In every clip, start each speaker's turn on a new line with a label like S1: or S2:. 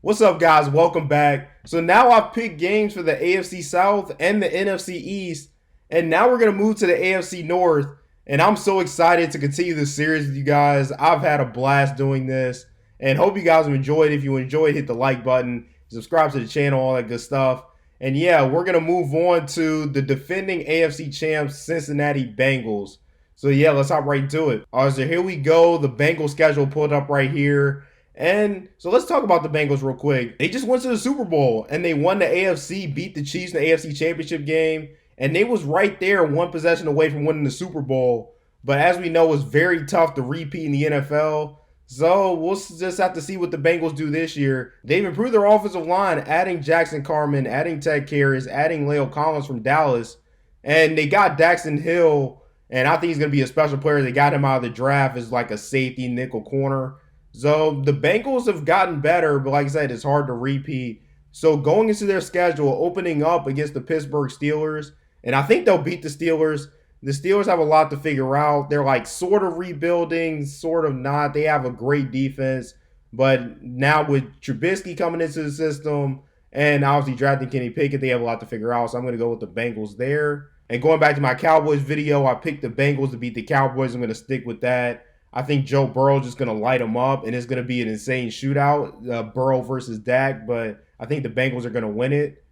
S1: What's up, guys? Welcome back. So now I've picked games for the AFC South and the NFC East, and now we're going to move to the AFC North, and I'm so excited to continue this series with you guys. I've had a blast doing this, and hope you guys have enjoyed. If you enjoyed, hit the like button, subscribe to the channel, all that good stuff. And yeah, we're going to move on to the defending AFC champs, Cincinnati Bengals. So yeah, let's hop right into it. All right, so here we go. The Bengals schedule pulled up right here. And so let's talk about the Bengals real quick. They just went to the Super Bowl and they won the AFC, beat the Chiefs in the AFC Championship game, and they was right there one possession away from winning the Super Bowl. But as we know, it's very tough to repeat in the NFL. So we'll just have to see what the Bengals do this year. They've improved their offensive line, adding Jackson Carman, adding Ted Karras, adding Leo Collins from Dallas, and they got Daxton Hill, and I think he's going to be a special player. They got him out of the draft as like a safety nickel corner. So the Bengals have gotten better, but like I said, it's hard to repeat. So going into their schedule, opening up against the Pittsburgh Steelers, and I think they'll beat the Steelers. The Steelers have a lot to figure out. They're like sort of rebuilding, sort of not. They have a great defense, but now with Trubisky coming into the system and obviously drafting Kenny Pickett, they have a lot to figure out. So I'm going to go with the Bengals there. And going back to my Cowboys video, I picked the Bengals to beat the Cowboys. I'm going to stick with that. I think Joe Burrow is just going to light them up, and it's going to be an insane shootout, Burrow versus Dak, but I think the Bengals are going to win it.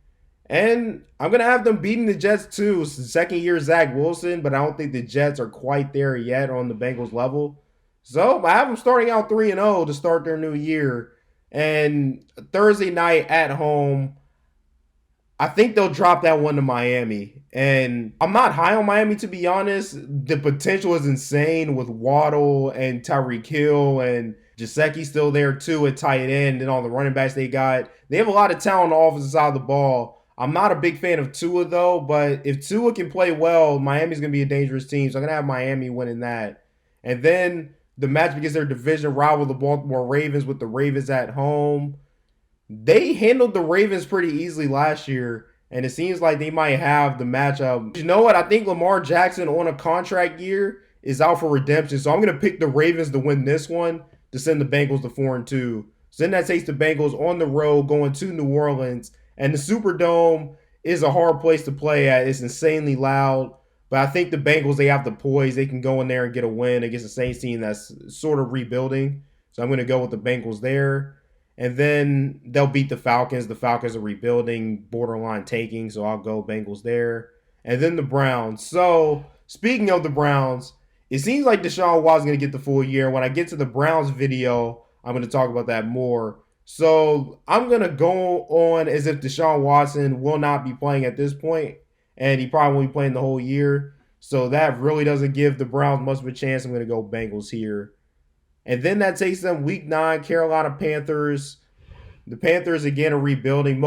S1: And I'm going to have them beating the Jets too. Second year Zach Wilson, but I don't think the Jets are quite there yet on the Bengals level. So I have them starting out 3-0 to start their new year. And Thursday night at home, I think they'll drop that one to Miami. And I'm not high on Miami, to be honest. The potential is insane with Waddle and Tyreek Hill, and Gesicki still there too at tight end, and all the running backs they got. They have a lot of talent on the offensive side of the ball. I'm not a big fan of Tua, though, but if Tua can play well, Miami's going to be a dangerous team. So I'm going to have Miami winning that. And then the match against their division rival, the Baltimore Ravens, with the Ravens at home. They handled the Ravens pretty easily last year, and it seems like they might have the matchup. You know what? I think Lamar Jackson on a contract year is out for redemption, so I'm going to pick the Ravens to win this one to send the Bengals to 4-2. So then that takes the Bengals on the road going to New Orleans, and the Superdome is a hard place to play at. It's insanely loud, but I think the Bengals, they have the poise. They can go in there and get a win against the Saints team that's sort of rebuilding. So I'm going to go with the Bengals there. And then they'll beat the Falcons. The Falcons are rebuilding, borderline tanking, so I'll go Bengals there. And then the Browns. So, speaking of the Browns, it seems like Deshaun Watson's going to get the full year. When I get to the Browns video, I'm going to talk about that more. So, I'm going to go on as if Deshaun Watson will not be playing at this point, and he probably won't be playing the whole year. So, that really doesn't give the Browns much of a chance. I'm going to go Bengals here. And then that takes them week 9, Carolina Panthers. The Panthers, again, are rebuilding.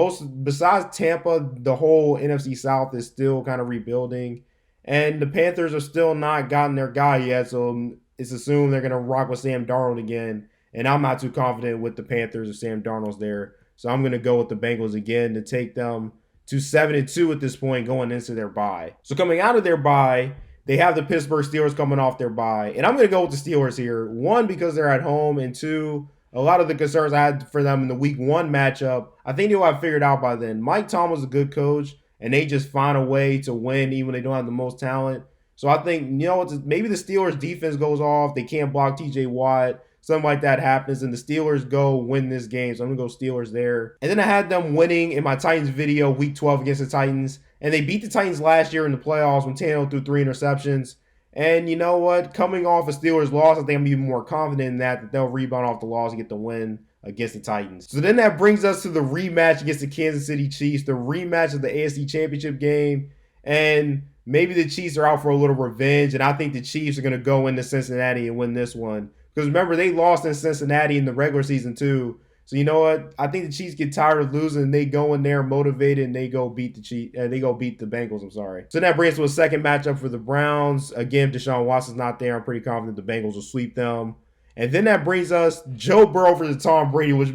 S1: Besides Tampa, the whole NFC South is still kind of rebuilding. And the Panthers are still not gotten their guy yet, so it's assumed they're going to rock with Sam Darnold again. And I'm not too confident with the Panthers if Sam Darnold's there. So I'm going to go with the Bengals again to take them to 7-2 at this point going into their bye. So coming out of their bye, they have the Pittsburgh Steelers coming off their bye. And I'm going to go with the Steelers here. 1, because they're at home. And 2, a lot of the concerns I had for them in the week 1 matchup, I think they'll have figured out by then. Mike Tomlin's a good coach, and they just find a way to win even when they don't have the most talent. So I think, maybe the Steelers' defense goes off. They can't block TJ Watt. Something like that happens, and the Steelers go win this game. So I'm going to go Steelers there. And then I had them winning in my Titans video week 12 against the Titans. And they beat the Titans last year in the playoffs when Tannehill threw 3 interceptions. And you know what? Coming off a Steelers loss, I think I'm even more confident in that they'll rebound off the loss and get the win against the Titans. So then that brings us to the rematch against the Kansas City Chiefs, the rematch of the AFC Championship game. And maybe the Chiefs are out for a little revenge, and I think the Chiefs are going to go into Cincinnati and win this one. Because remember, they lost in Cincinnati in the regular season too. So you know what? I think the Chiefs get tired of losing, and they go in there motivated, and they go beat the Bengals. I'm sorry. So that brings us to a second matchup for the Browns. Again, if Deshaun Watson's not there, I'm pretty confident the Bengals will sweep them. And then that brings us Joe Burrow versus Tom Brady, which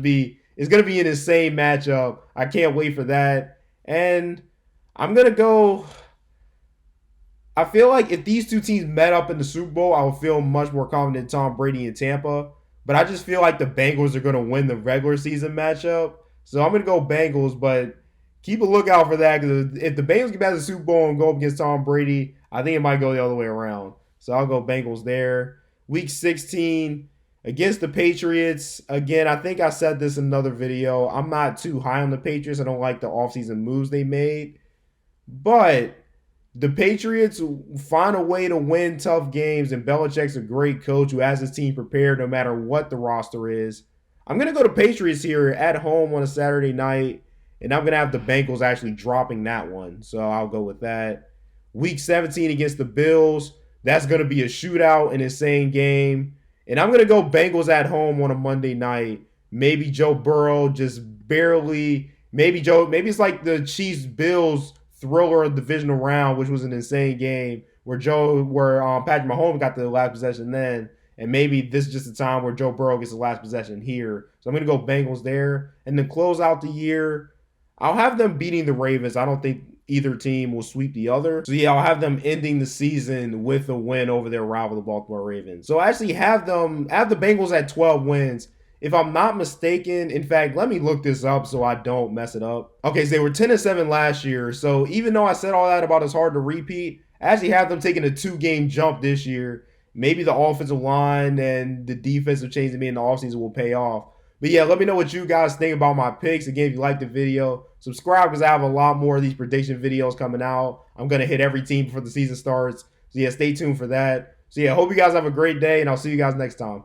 S1: is going to be an insane matchup. I can't wait for that. And I'm going to go. I feel like if these two teams met up in the Super Bowl, I would feel much more confident in Tom Brady in Tampa. but I just feel like the Bengals are going to win the regular season matchup. So I'm going to go Bengals, but keep a lookout for that because if the Bengals get back to the Super Bowl and go up against Tom Brady, I think it might go the other way around. So I'll go Bengals there. Week 16 against the Patriots. Again, I think I said this in another video. I'm not too high on the Patriots. I don't like the offseason moves they made. But the Patriots find a way to win tough games, and Belichick's a great coach who has his team prepared no matter what the roster is. I'm going to go to Patriots here at home on a Saturday night, and I'm going to have the Bengals actually dropping that one. So I'll go with that. Week 17 against the Bills. That's going to be a shootout, an insane game. And I'm going to go Bengals at home on a Monday night. Maybe Joe Burrow just barely. Maybe it's like the Chiefs Bills thriller of the divisional round, which was an insane game where Patrick Mahomes got the last possession then. And maybe this is just a time where Joe Burrow gets the last possession here. So I'm going to go Bengals there. And then close out the year, I'll have them beating the Ravens. I don't think either team will sweep the other. So yeah, I'll have them ending the season with a win over their rival, the Baltimore Ravens. So I actually have the Bengals at 12 wins. If I'm not mistaken, in fact, let me look this up so I don't mess it up. Okay, so they were 10-7 last year. So even though I said all that about it's hard to repeat, I actually have them taking a 2-game jump this year. Maybe the offensive line and the defensive change they made in the offseason will pay off. But yeah, let me know what you guys think about my picks. Again, if you like the video, subscribe because I have a lot more of these prediction videos coming out. I'm going to hit every team before the season starts. So yeah, stay tuned for that. So yeah, hope you guys have a great day, and I'll see you guys next time.